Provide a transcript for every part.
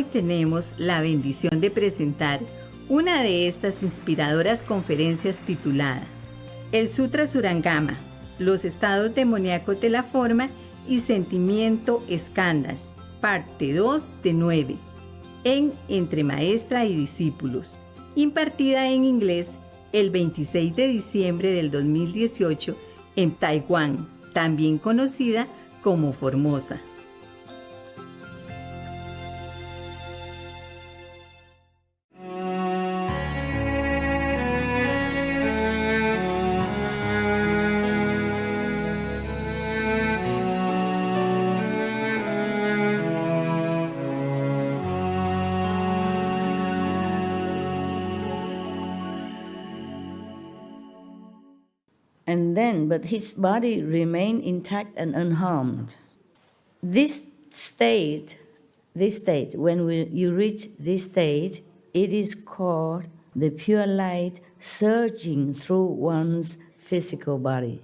tenemos la bendición de presentar una de estas inspiradoras conferencias titulada El Sutra Surangama, los estados demoníacos de la forma y sentimiento Skandhas, parte 2 de 9, en Entre Maestra y Discípulos, impartida en inglés el 26 de diciembre del 2018 en Taiwán, también conocida como Formosa. But his body remained intact and unharmed. This state, when you reach this state, it is called the pure light surging through one's physical body,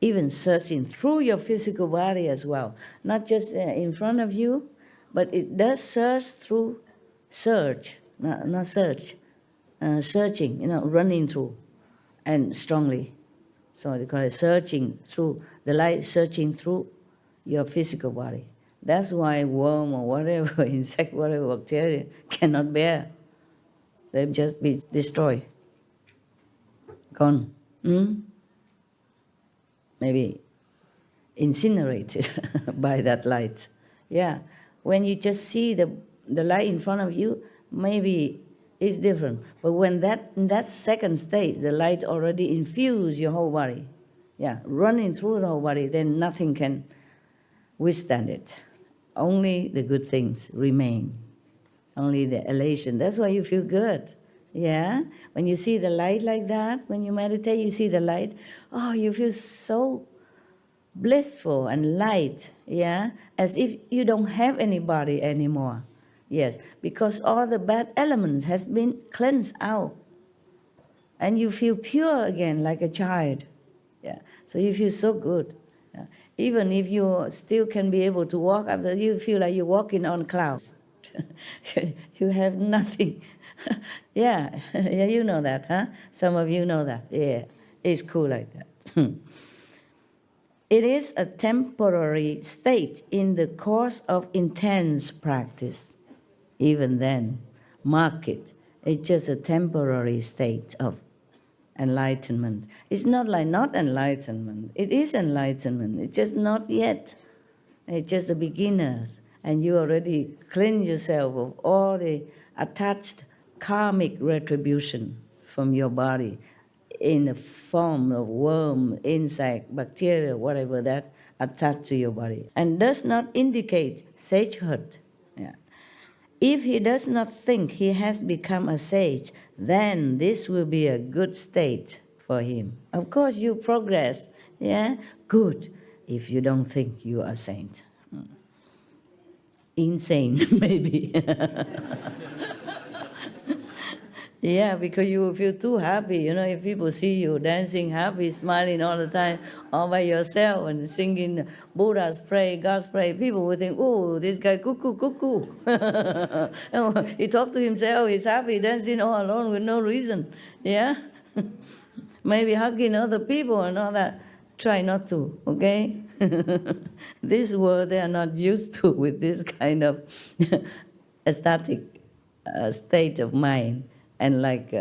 even surging through your physical body as well, not just in front of you, but it does surge through, surging, running through, and strongly. So they call it surging through, the light surging through your physical body. That's why worm or whatever, insect, whatever, bacteria cannot bear. They'll just be destroyed, gone. Maybe incinerated by that light. Yeah, when you just see the light in front of you, maybe it's different. But when in that second state, the light already infused your whole body, running through the whole body, then nothing can withstand it. Only the good things remain, only the elation. That's why you feel good, When you see the light like that, when you meditate, you see the light, you feel so blissful and light, as if you don't have any body anymore. Yes, because all the bad elements has been cleansed out. And you feel pure again like a child. So you feel so good. Even if you still can be able to walk after, you feel like you're walking on clouds. You have nothing. You know that, huh? Some of you know that. Yeah, it's cool like that. It is a temporary state in the course of intense practice. Even then, mark it. It's just a temporary state of enlightenment. It's not like not enlightenment. It is enlightenment. It's just not yet. It's just the beginners. And you already cleanse yourself of all the attached karmic retribution from your body in the form of worm, insect, bacteria, whatever that attached to your body. And does not indicate sagehood. If he does not think he has become a sage, then this will be a good state for him. Of course, you progress, Good, if you don't think you are a saint. Insane, maybe. Because you will feel too happy, if people see you dancing happy, smiling all the time, all by yourself and singing Buddha's prayer, God's prayer, people will think, oh, this guy cuckoo. He talked to himself, he's happy, dancing all alone with no reason, Maybe hugging other people and all that. Try not to, okay? This world they are not used to with this kind of ecstatic state of mind. And like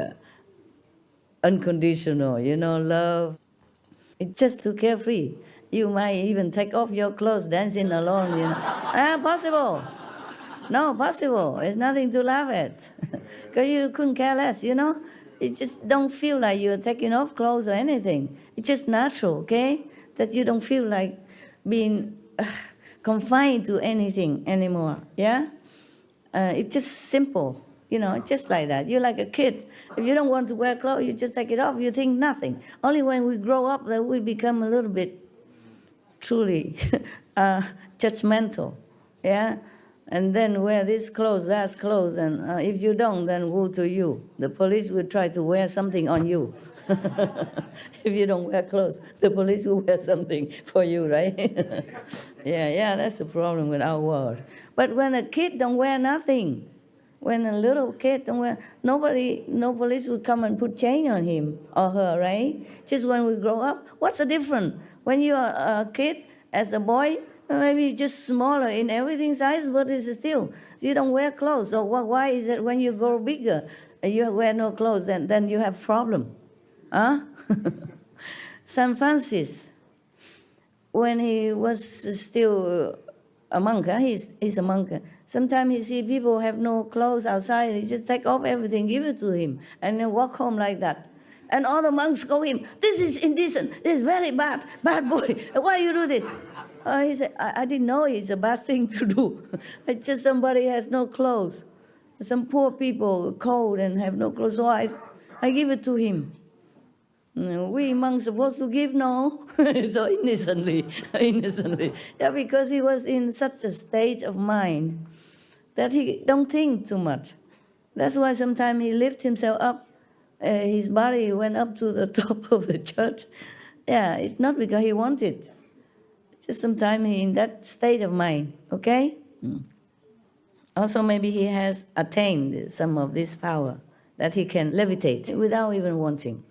unconditional, love. It's just too carefree. You might even take off your clothes, dancing alone, Possible. No, possible. It's nothing to laugh at. Because you couldn't care less, You just don't feel like you're taking off clothes or anything. It's just natural, okay? That you don't feel like being confined to anything anymore, It's just simple. Just like that. You're like a kid. If you don't want to wear clothes, you just take it off. You think nothing. Only when we grow up that we become a little bit truly judgmental, And then wear this clothes, that clothes, and if you don't, then woe to you. The police will try to wear something on you. If you don't wear clothes, the police will wear something for you, right? That's the problem with our world. But when a kid don't wear nothing, When a little kid, no police would come and put chain on him or her, right? Just when we grow up, what's the difference? When you're a kid, as a boy, maybe just smaller in everything size, but it's still, you don't wear clothes. So why is it when you grow bigger, you wear no clothes, and then you have problem? Huh? St. Francis, when he was still a monk, he's a monk. Sometimes he see people have no clothes outside, he just take off everything, give it to him, and then walk home like that. And all the monks go him, this is indecent, this is very bad boy, why you do this? He said, I didn't know it's a bad thing to do. It's just somebody has no clothes. Some poor people, cold and have no clothes, so I give it to him. We monks supposed to give, no? So innocently. Yeah, because he was in such a state of mind that he don't think too much. That's why sometimes he lifted himself up. His body went up to the top of the church. Yeah, it's not because he wanted. Just sometimes he in that state of mind, okay? Also, maybe he has attained some of this power that he can levitate without even wanting.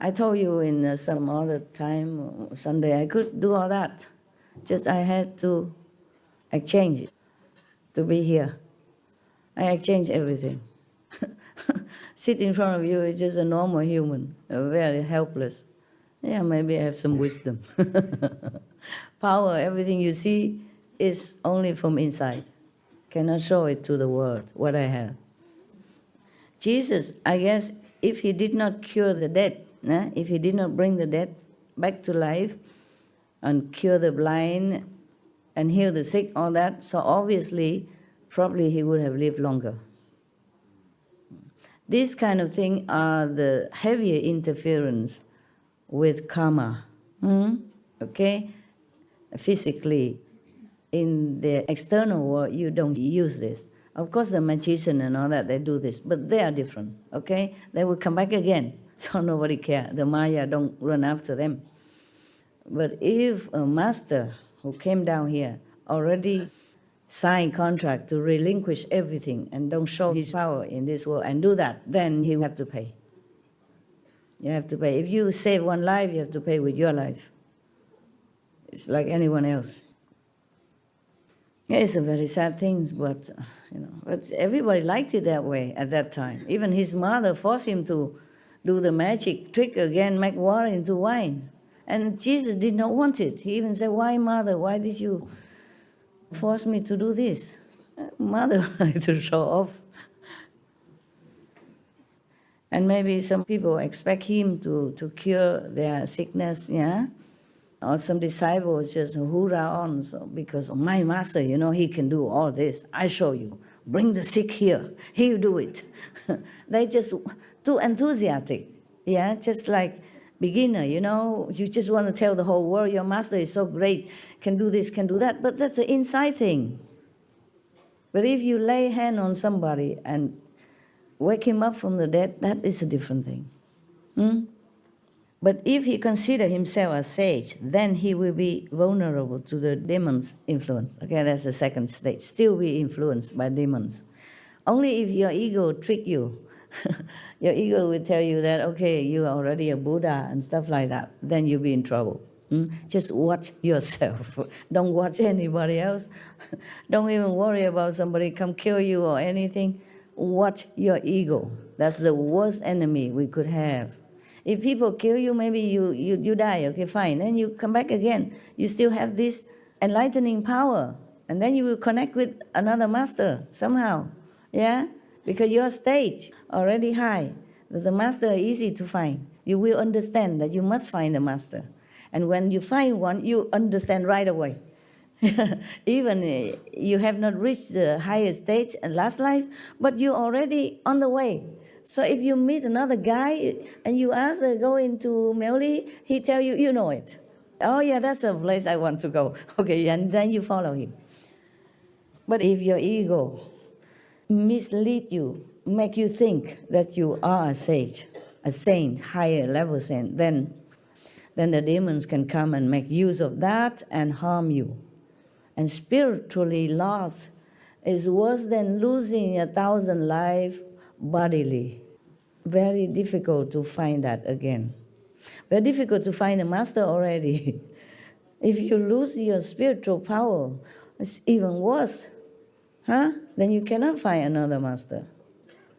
I told you in some other time, Sunday, I could do all that. Just I had to exchange it to be here. I exchange everything. Sit in front of you is just a normal human, very helpless. Yeah, maybe I have some wisdom. Power, everything you see is only from inside. Cannot show it to the world, what I have. Jesus, I guess, if he did not cure the dead, if he did not bring the dead back to life and cure the blind and heal the sick, all that, so obviously, probably he would have lived longer. These kind of things are the heavier interference with karma, okay? Physically, in the external world, you don't use this. Of course, the magician and all that, they do this, but they are different, okay? They will come back again, so nobody cares. The Maya don't run after them. But if a master who came down here already signed contract to relinquish everything and don't show his power in this world and do that, then he will have to pay. You have to pay. If you save one life, you have to pay with your life. It's like anyone else. Yeah, it's a very sad thing, but but everybody liked it that way at that time. Even his mother forced him to do the magic trick again, make water into wine. And Jesus did not want it. He even said, "Why, mother? Why did you force me to do this?" Mother wanted to show off. And maybe some people expect him to cure their sickness, yeah? Or some disciples just hoorah on, so because my master, he can do all this. I show you. Bring the sick here. He'll do it. They just too enthusiastic, yeah? Just like beginner, you just want to tell the whole world your master is so great, can do this, can do that, but that's an inside thing. But if you lay hand on somebody and wake him up from the dead, that is a different thing. But if he considers himself a sage, then he will be vulnerable to the demon's influence. Okay, that's the second stage. Still be influenced by demons. Only if your ego trick you, your ego will tell you that, okay, you are already a Buddha and stuff like that, then you'll be in trouble. Just watch yourself. Don't watch anybody else. Don't even worry about somebody come kill you or anything. Watch your ego. That's the worst enemy we could have. If people kill you, maybe you die, okay, fine. Then you come back again. You still have this enlightening power. And then you will connect with another master somehow, yeah? Because your stage already high. The master is easy to find. You will understand that you must find a master. And when you find one, you understand right away. Even you have not reached the highest stage in last life, but you're already on the way. So if you meet another guy and you ask to go into Melli, he tell you, you know it. Oh yeah, that's a place I want to go. Okay, and then you follow him. But if your ego mislead you, make you think that you are a sage, a saint, higher level saint, then the demons can come and make use of that and harm you. And spiritually lost is worse than losing 1,000 lives bodily. Very difficult to find that again. Very difficult to find a master already. If you lose your spiritual power, it's even worse. Then you cannot find another master.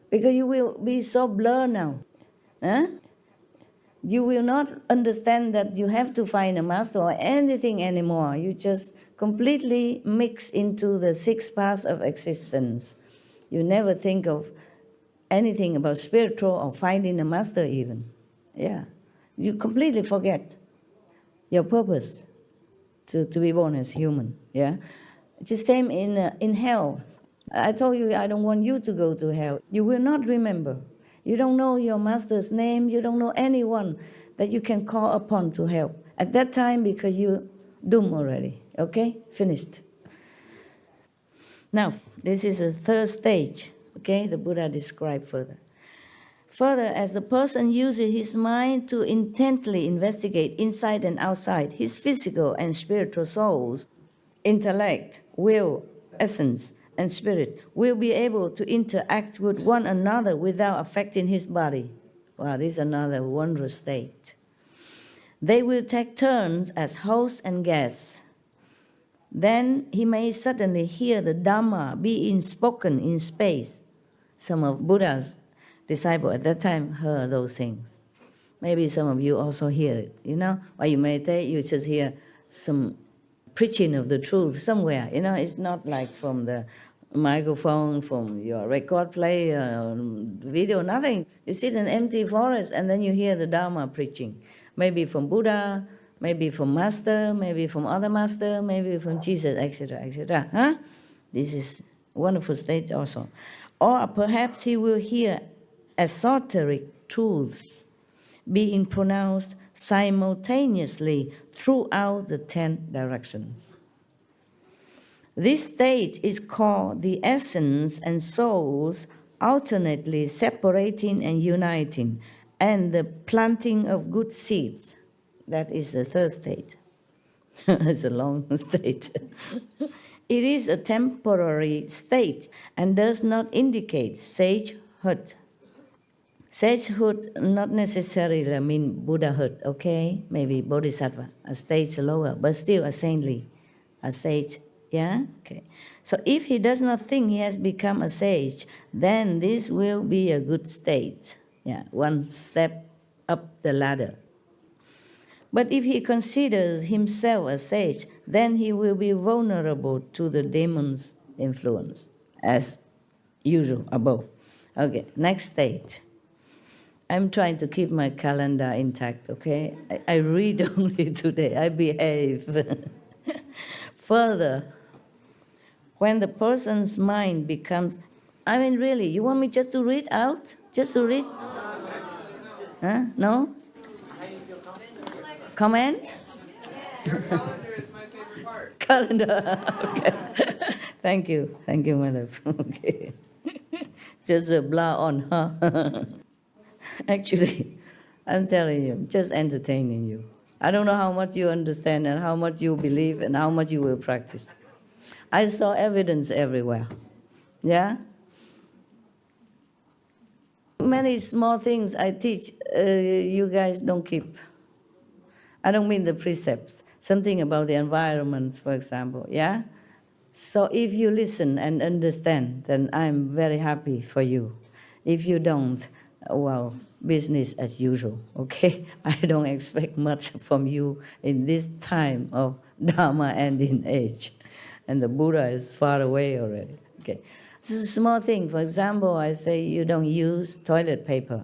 Because you will be so blurred now. You will not understand that you have to find a master or anything anymore. You just completely mix into the 6 paths of existence. You never think of anything about spiritual or finding a master even. Yeah. You completely forget your purpose to be born as human. Yeah. It's the same in hell. I told you I don't want you to go to hell. You will not remember. You don't know your master's name. You don't know anyone that you can call upon to help. At that time, because you're doomed already. Okay? Finished. Now, this is a 3rd stage. Okay? The Buddha described further. Further, as the person uses his mind to intently investigate inside and outside his physical and spiritual souls, intellect, will, essence, and spirit will be able to interact with one another without affecting his body. Wow, this is another wondrous state. They will take turns as hosts and guests. Then he may suddenly hear the Dhamma being spoken in space. Some of Buddha's disciples at that time heard those things. Maybe some of you also hear it, While you meditate, you just hear some preaching of the truth somewhere, It's not like from the microphone, from your record player, video, nothing. You sit in an empty forest and then you hear the Dharma preaching. Maybe from Buddha, maybe from Master, maybe from other Master, maybe from Jesus, etc., etc. This is a wonderful state also. Or perhaps he will hear esoteric truths being pronounced simultaneously throughout the 10 directions. This state is called the essence and souls alternately separating and uniting, and the planting of good seeds. That is the 3rd state. It's a long state. It is a temporary state and does not indicate sagehood. Sagehood not necessarily mean Buddhahood, okay? Maybe Bodhisattva, a stage lower, but still a saintly, a sage. Yeah? Okay. So if he does not think he has become a sage, then this will be a good state. Yeah, one step up the ladder. But if he considers himself a sage, then he will be vulnerable to the demon's influence, as usual above. Okay, next stage. I'm trying to keep my calendar intact, okay? I read only today, I behave. Further, when the person's mind becomes, really, you want me just to read out? Just to read? No? Comment? Your calendar is my favorite part. Calendar, okay. Thank you, madam. Okay. Just blah on, huh? Actually, I'm telling you, just entertaining you. I don't know how much you understand and how much you believe and how much you will practice. I saw evidence everywhere. Yeah? Many small things I teach, you guys don't keep. I don't mean the precepts. Something about the environment, for example. Yeah? So if you listen and understand, then I'm very happy for you. If you don't, well, business as usual, okay? I don't expect much from you in this time of Dharma ending age. And the Buddha is far away already, okay? This is a small thing. For example, I say you don't use toilet paper,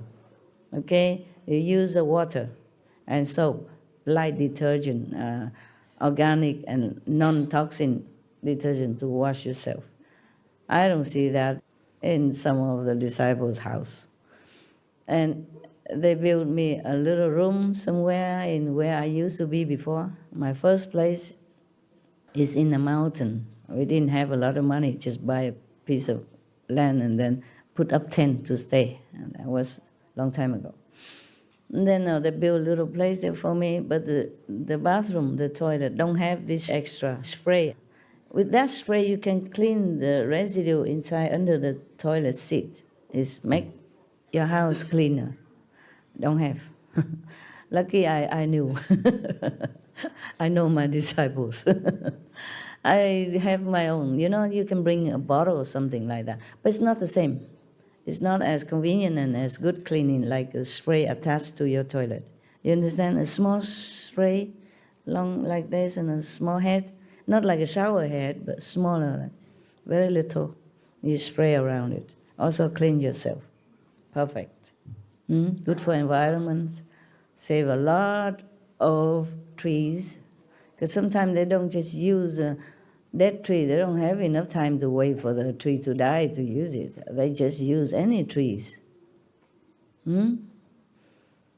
okay? You use the water and soap, light detergent, organic and non-toxin detergent to wash yourself. I don't see that in some of the disciples' house. And they built me a little room somewhere in where I used to be before. My first place is in the mountain. We didn't have a lot of money, just buy a piece of land and then put up tent to stay. And that was a long time ago. And then they built a little place there for me, but the bathroom, the toilet, don't have this extra spray. With that spray, you can clean the residue inside under the toilet seat. It's make your house cleaner. Don't have. Lucky I knew. I know my disciples. I have my own. You know, you can bring a bottle or something like that. But it's not the same. It's not as convenient and as good cleaning like a spray attached to your toilet. You understand? A small spray, long like this, and a small head. Not like a shower head, but smaller, like very little. You spray around it. Also clean yourself. Perfect. Good for environment. Save a lot of trees. Because sometimes they don't just use a dead tree. They don't have enough time to wait for the tree to die to use it. They just use any trees.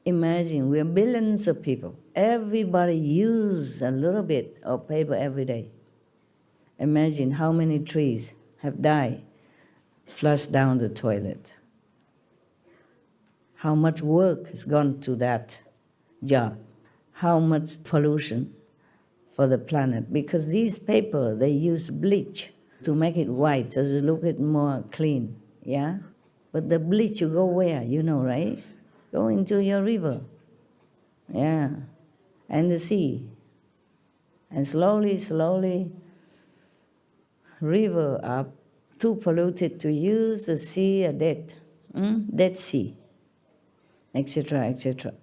Imagine, we're billions of people. Everybody uses a little bit of paper every day. Imagine how many trees have died, flushed down the toilet. How much work has gone to that job. How much pollution for the planet. Because these paper, they use bleach to make it white, so it look it more clean, yeah? But the bleach, you go where, you know, right? Go into your river, yeah, and the sea. And slowly, slowly, river are too polluted to use, the sea are dead, Dead Sea, etc., etc.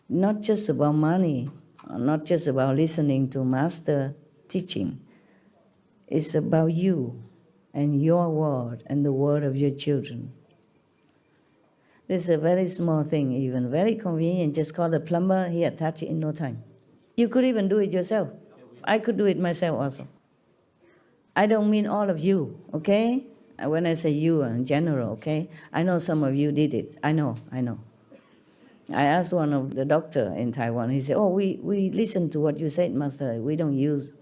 Not just about money, not just about listening to master teaching. It's about you and your word and the word of your children. This is a very small thing even, very convenient. Just call the plumber, he attach it in no time. You could even do it yourself. I could do it myself also. I don't mean all of you, okay? When I say you in general, okay? I know some of you did it. I know. I asked one of the doctor in Taiwan, he said, oh, we listened to what you said, Master. We don't use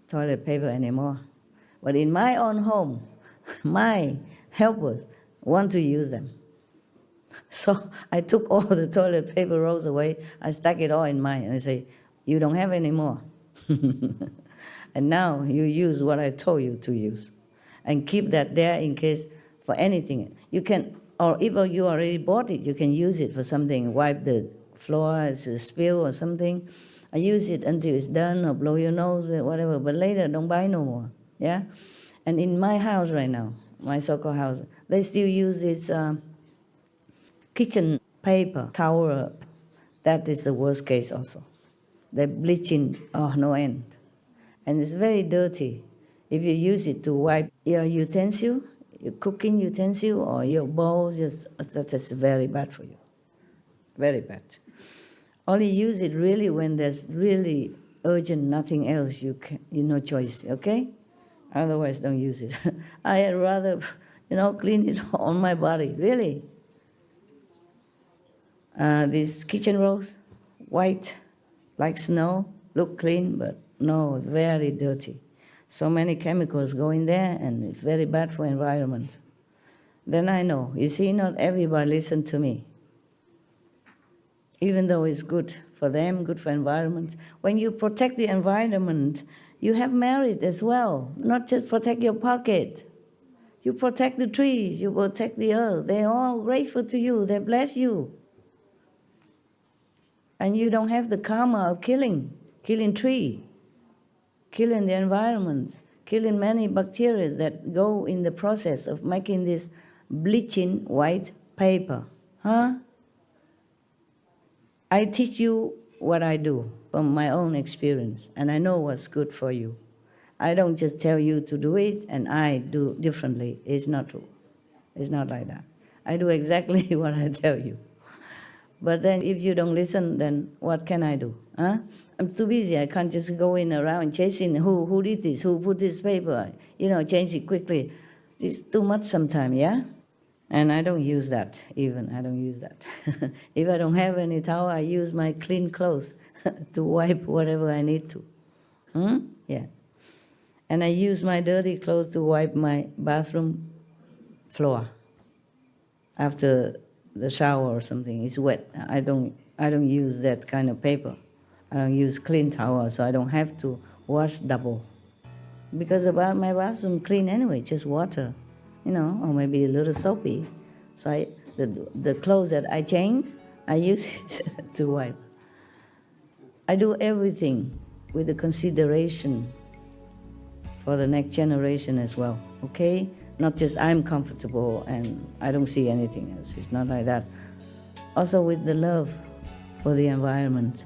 toilet paper anymore. But in my own home, my helpers want to use them. So I took all the toilet paper rolls away, I stuck it all in mine, and I say, you don't have any more. And now you use what I told you to use. And keep that there in case for anything. You can, or if you already bought it, you can use it for something, wipe the floor, it's a spill or something. I use it until it's done, or blow your nose, whatever, but later don't buy no more, yeah? And in my house right now, my so-called house, they still use this kitchen paper, towel. That is the worst case also. They're bleaching, no end. And it's very dirty. If you use it to wipe your utensil, your cooking utensil, or your bowls, that is very bad for you. Very bad. Only use it really when there's really urgent, nothing else, you no choice, okay? Otherwise, don't use it. I'd rather, clean it on my body, really. These kitchen rolls, white, like snow, look clean, but no, very dirty. So many chemicals go in there, and it's very bad for environment. Then I know, you see, not everybody listen to me. Even though it's good for them, good for environment. When you protect the environment, you have merit as well, not just protect your pocket. You protect the trees, you protect the earth. They're all grateful to you, they bless you. And you don't have the karma of killing tree, killing the environment, killing many bacteria that go in the process of making this bleaching white paper. I teach you what I do from my own experience, and I know what's good for you. I don't just tell you to do it, and I do differently. It's not true. It's not like that. I do exactly what I tell you. But then if you don't listen, then what can I do? I'm too busy. I can't just go in around chasing who did this, who put this paper, change it quickly. It's too much sometimes, yeah? And I don't use that even. I don't use that. If I don't have any towel, I use my clean clothes to wipe whatever I need to. Yeah. And I use my dirty clothes to wipe my bathroom floor after the shower or something. It's wet. I don't use that kind of paper. I don't use clean towel, so I don't have to wash double. because my bathroom clean anyway, just water, or maybe a little soapy. So the clothes that I change, I use it to wipe. I do everything with the consideration for the next generation as well, okay? Not just I'm comfortable and I don't see anything else. It's not like that. Also with the love for the environment.